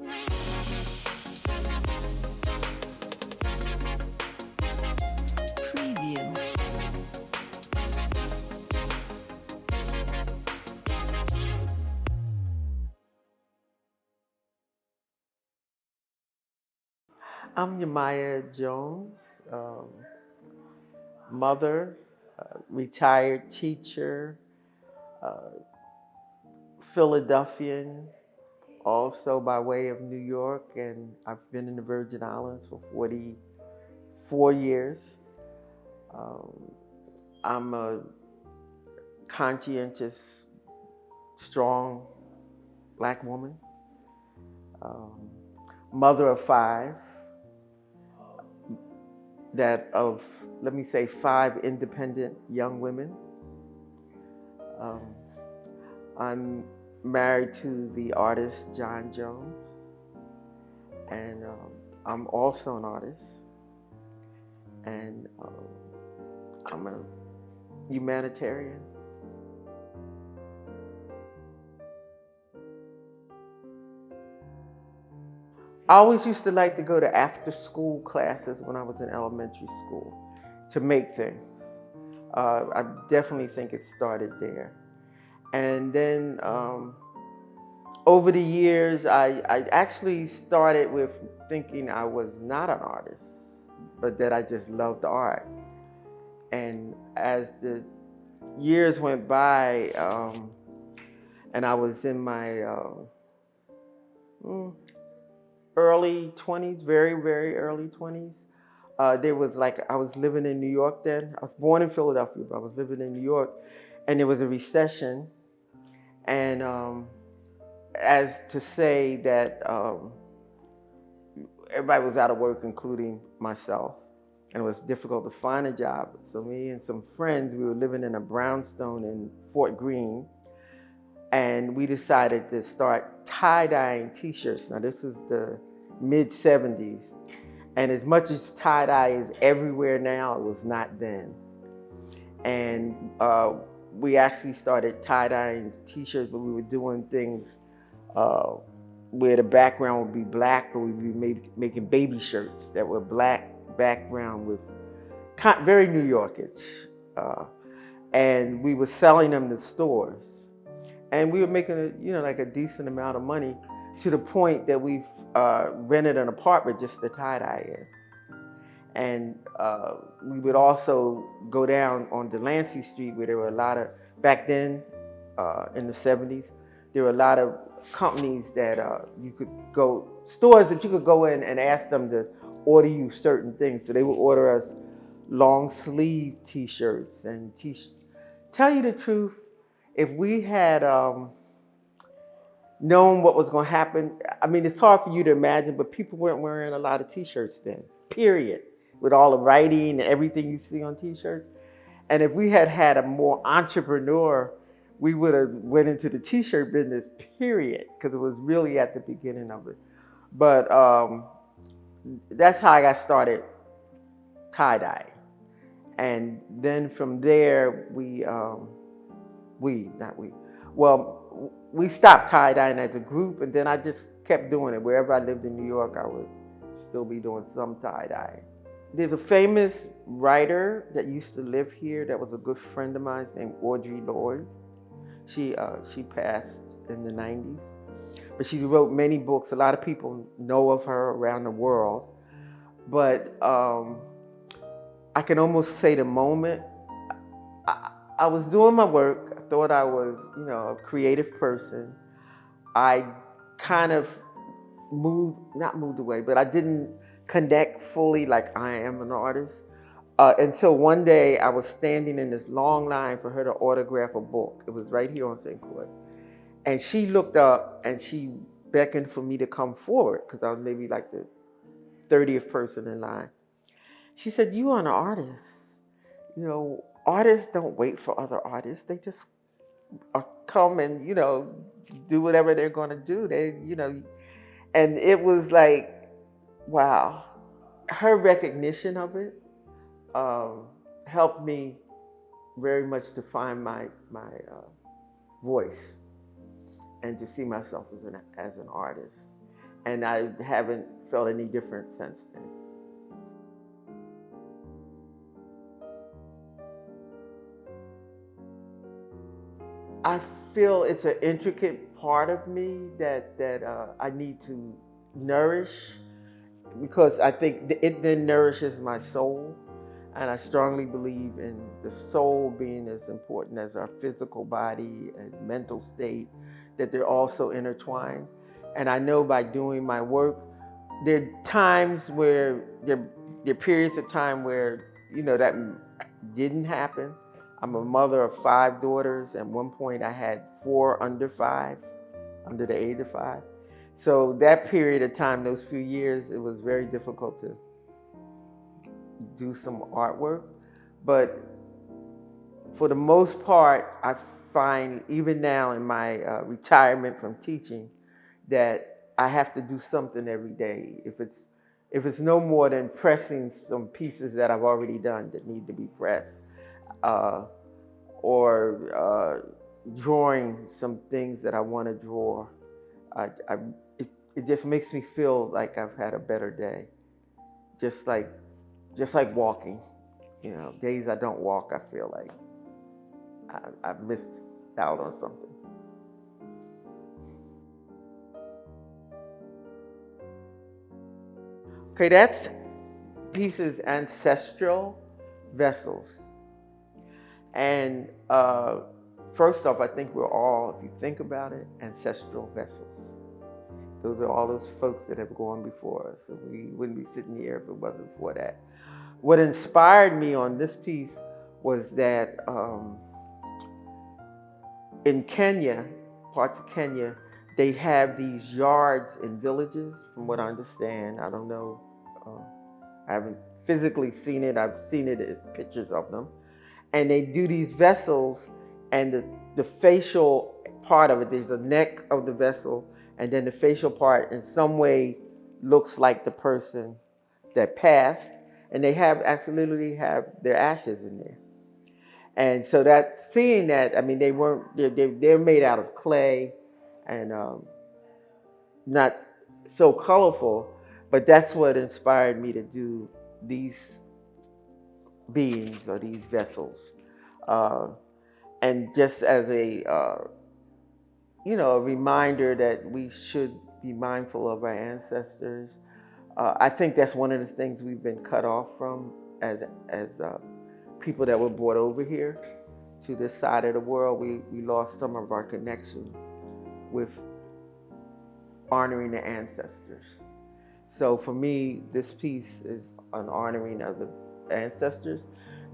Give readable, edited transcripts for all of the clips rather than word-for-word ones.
Preview. I'm Yemaya Jones, mother, retired teacher, Philadelphian, also by way of New York, and I've been in the Virgin Islands for 44 years. Um, I'm a conscientious, strong black woman, um, mother of five, that of, let me say, five independent young women. Um, I'm married to the artist John Jones, and I'm also an artist, and I'm a humanitarian. I always used to like to go to after school classes when I was in elementary school to make things. I definitely think it started there. And then over the years, I actually started with thinking I was not an artist, but that I just loved art. And as the years went by, and I was in my early 20s, very, very early 20s, there was like, I was living in New York then. I was born in Philadelphia, but I was living in New York, and there was a recession. And as to say that everybody was out of work, including myself, and it was difficult to find a job. So me and some friends, we were living in a brownstone in Fort Greene, and we decided to start tie-dyeing t-shirts. Now this is the mid-70s, and as much as tie-dye is everywhere now, it was not then. And we actually started tie-dyeing t-shirts, but we were doing things uh, where the background would be black, but we'd be making baby shirts that were black background with very New Yorkish. Uh, and we were selling them to stores. And we were making like a decent amount of money, to the point that we rented an apartment just to tie-dye in. And we would also go down on Delancey Street, where there were a lot of, back then in the 70s, there were a lot of companies that you could go, stores that you could go in and ask them to order you certain things. So they would order us long sleeve t-shirts and t-shirts. Tell you the truth, if we had known what was going to happen, I mean, it's hard for you to imagine, but people weren't wearing a lot of t-shirts then, period, with all the writing and everything you see on t-shirts. And if we had had a more entrepreneur, we would have went into the t-shirt business, period, because it was really at the beginning of it. But that's how I got started tie-dye. And then from there, we stopped tie-dyeing as a group, and then I just kept doing it. Wherever I lived in New York, I would still be doing some tie-dye. There's a famous writer that used to live here that was a good friend of mine named Audre Lorde. She passed in the 90s, but she wrote many books. A lot of people know of her around the world. But I can almost say the moment I was doing my work, I thought I was, a creative person. I kind of not moved away, but I didn't connect fully like I am an artist. Until one day I was standing in this long line for her to autograph a book. It was right here on St. Croix. And she looked up and she beckoned for me to come forward, because I was maybe like the 30th person in line. She said, "You are an artist. Artists don't wait for other artists. They just come and, do whatever they're going to do. And it was like, wow. Her recognition of it helped me very much to find my voice and to see myself as an artist. and I haven't felt any different since then. I feel it's an intricate part of me that I need to nourish, because I think it then nourishes my soul. And I strongly believe in the soul being as important as our physical body and mental state, that they're also intertwined. And I know by doing my work, there are times where there are periods of time where, that didn't happen. I'm a mother of 5 daughters. At one point, I had 4 under 5, under the age of 5. So that period of time, those few years, it was very difficult to do some artwork. But for the most part, I find even now in my retirement from teaching that I have to do something every day. If it's no more than pressing some pieces that I've already done that need to be pressed, uh, or drawing some things that I want to draw, I, I, it just makes me feel like I've had a better day. Just like walking. Days I don't walk, I feel like I've missed out on something. Okay, that's pieces ancestral vessels. And first off, I think we're all, if you think about it, ancestral vessels. Those are all those folks that have gone before us. So we wouldn't be sitting here if it wasn't for that. What inspired me on this piece was that in Kenya, parts of Kenya, they have these yards in villages, from what I understand. I don't know. I haven't physically seen it. I've seen it as pictures of them. And they do these vessels, and the facial part of it, there's the neck of the vessel, and then the facial part in some way looks like the person that passed. And they absolutely have their ashes in there. And so seeing that, I mean, they're made out of clay, and not so colorful, but that's what inspired me to do these beings or these vessels. Uh, and just as a reminder that we should be mindful of our ancestors. I think that's one of the things we've been cut off from as people that were brought over here to this side of the world. We lost some of our connection with honoring the ancestors. So for me, this piece is an honoring of the ancestors.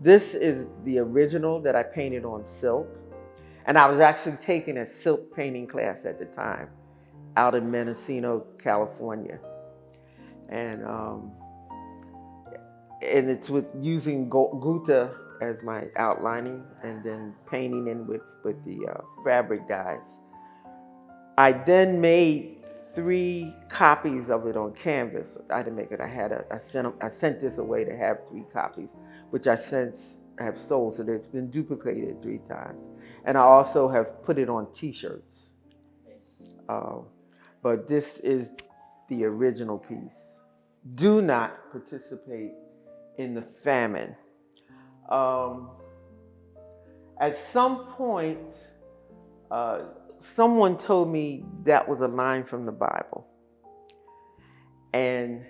This is the original that I painted on silk. And I was actually taking a silk painting class at the time out in Mendocino, California. And it's with using Gouta as my outlining, and then painting in with the fabric dyes. I then made 3 copies of it on canvas. I didn't make it. I sent this away to have 3 copies, which I since have sold. So it's been duplicated 3 times. And I also have put it on T-shirts. But this is the original piece. Do not participate in the famine. At some point, someone told me that was a line from the Bible. And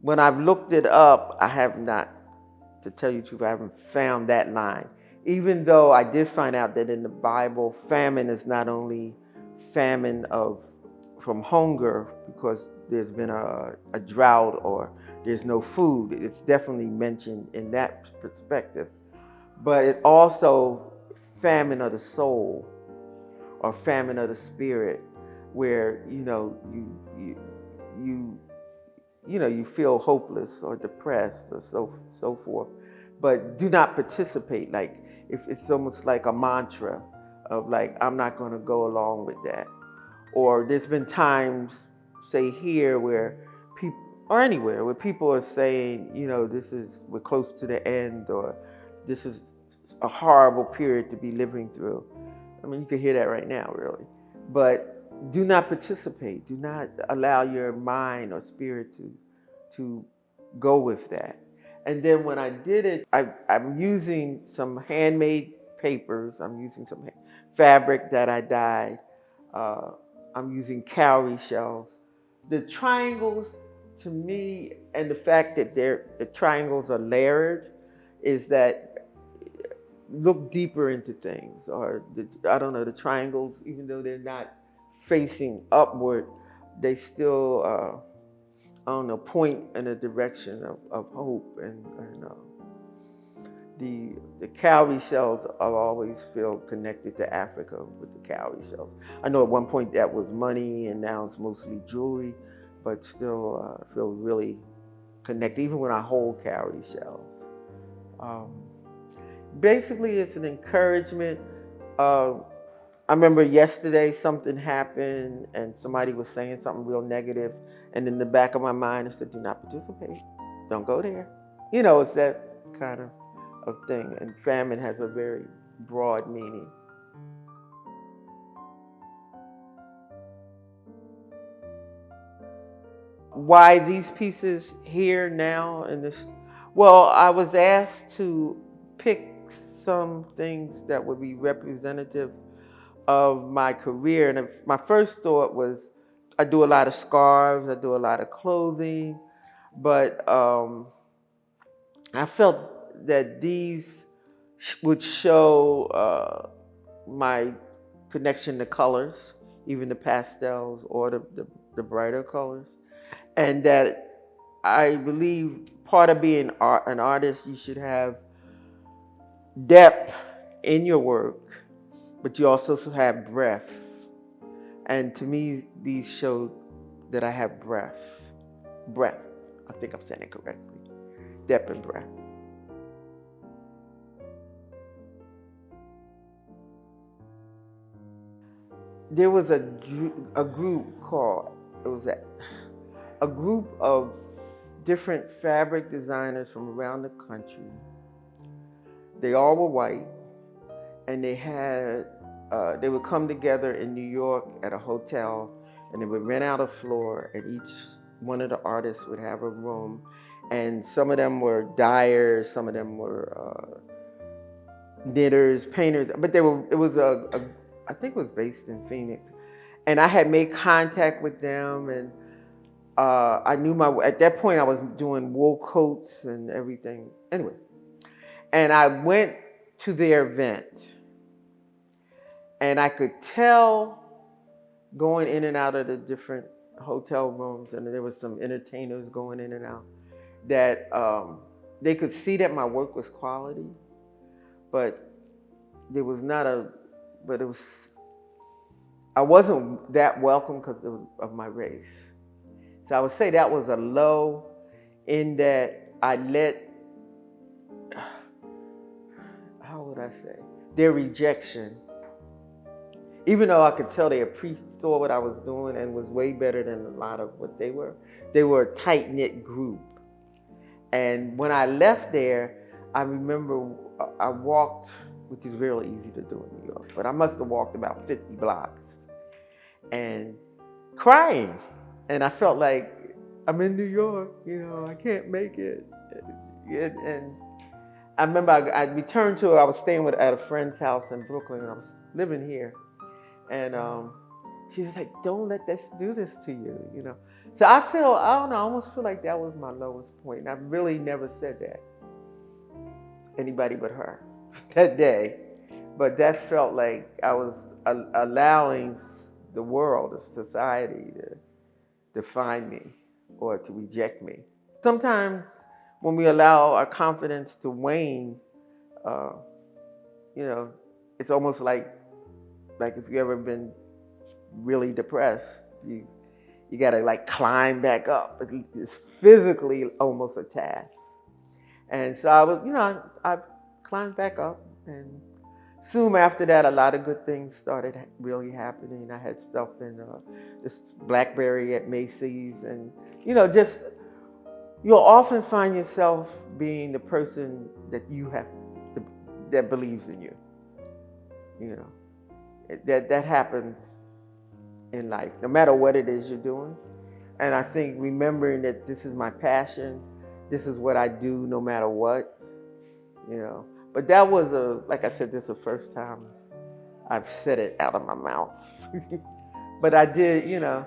when I've looked it up, I have not, to tell you the truth, I haven't found that line. Even though I did find out that in the Bible, famine is not only famine from hunger, because there's been a drought or there's no food. It's definitely mentioned in that perspective. But it also famine of the soul, or famine of the spirit, where you feel hopeless or depressed or so forth, but do not participate. Like, if it's almost like a mantra of like, I'm not going to go along with that. Or there's been times, say here, where people, or anywhere, where people are saying, we're close to the end, or this is a horrible period to be living through. I mean, you can hear that right now, really. But do not participate. Do not allow your mind or spirit to go with that. And then when I did it, I'm using some handmade papers. I'm using some fabric that I dyed. Uh, I'm using cowrie shells. The triangles, to me, and the fact that the triangles are layered, is that look deeper into things. Or I don't know, the triangles, even though they're not facing upward, they still I don't know, point in a direction of hope. And the cowrie shells I always feel connected to Africa with the cowrie shells. I know at one point that was money, and now it's mostly jewelry, but still feel really connected, even when I hold cowrie shells. Um, Basically, it's an encouragement. Uh, I remember yesterday something happened and somebody was saying something real negative, and in the back of my mind, I said, "Do not participate. Don't go there." It's that kind of thing. And famine has a very broad meaning. Why these pieces here now in this? Well, I was asked to pick some things that would be representative of my career. And my first thought was I do a lot of scarves, I do a lot of clothing, but I felt that these would show my connection to colors, even the pastels or the brighter colors. And that I believe part of being an artist, you should have depth in your work, but you also should have breadth. And to me, these show that I have breadth. Breadth. I think I'm saying it correctly. Depth and breadth. There was a group called, it was a group of different fabric designers from around the country. They all were white, and they would come together in New York at a hotel, and they would rent out a floor, and each one of the artists would have a room. And some of them were dyers, some of them were knitters, painters, but it was I think it was based in Phoenix. And I had made contact with them, and I knew at that point I was doing wool coats and everything. Anyway, and I went to their event, and I could tell going in and out of the different hotel rooms, and there was some entertainers going in and out, that they could see that my work was quality, but there was not a, but it was, I wasn't that welcome because of my race. So I would say that was a low, in that I let, how would I say, their rejection, even though I could tell they saw what I was doing and was way better than a lot of what they were a tight-knit group. And when I left there, I remember I walked, which is real easy to do in New York, but I must have walked about 50 blocks and crying. And I felt like I'm in New York, I can't make it. And I remember I returned I was staying at a friend's house in Brooklyn, and I was living here. And she was like, "Don't let this do this to you." So I don't know, I almost feel like that was my lowest point. And I really never said that anybody but her that day. But that felt like I was allowing the world, the society, to define me or to reject me. Sometimes when we allow our confidence to wane, uh, you know, it's almost like if you ever been really depressed, you gotta like climb back up. It's physically almost a task. And so I climbed back up, and soon after that, a lot of good things started really happening. I had stuff in this BlackBerry at Macy's, and just you'll often find yourself being the person that that believes in you. That happens in life, no matter what it is you're doing. And I think remembering that this is my passion, this is what I do no matter what, you know. But that was like I said, this is the first time I've said it out of my mouth. But I did, you know,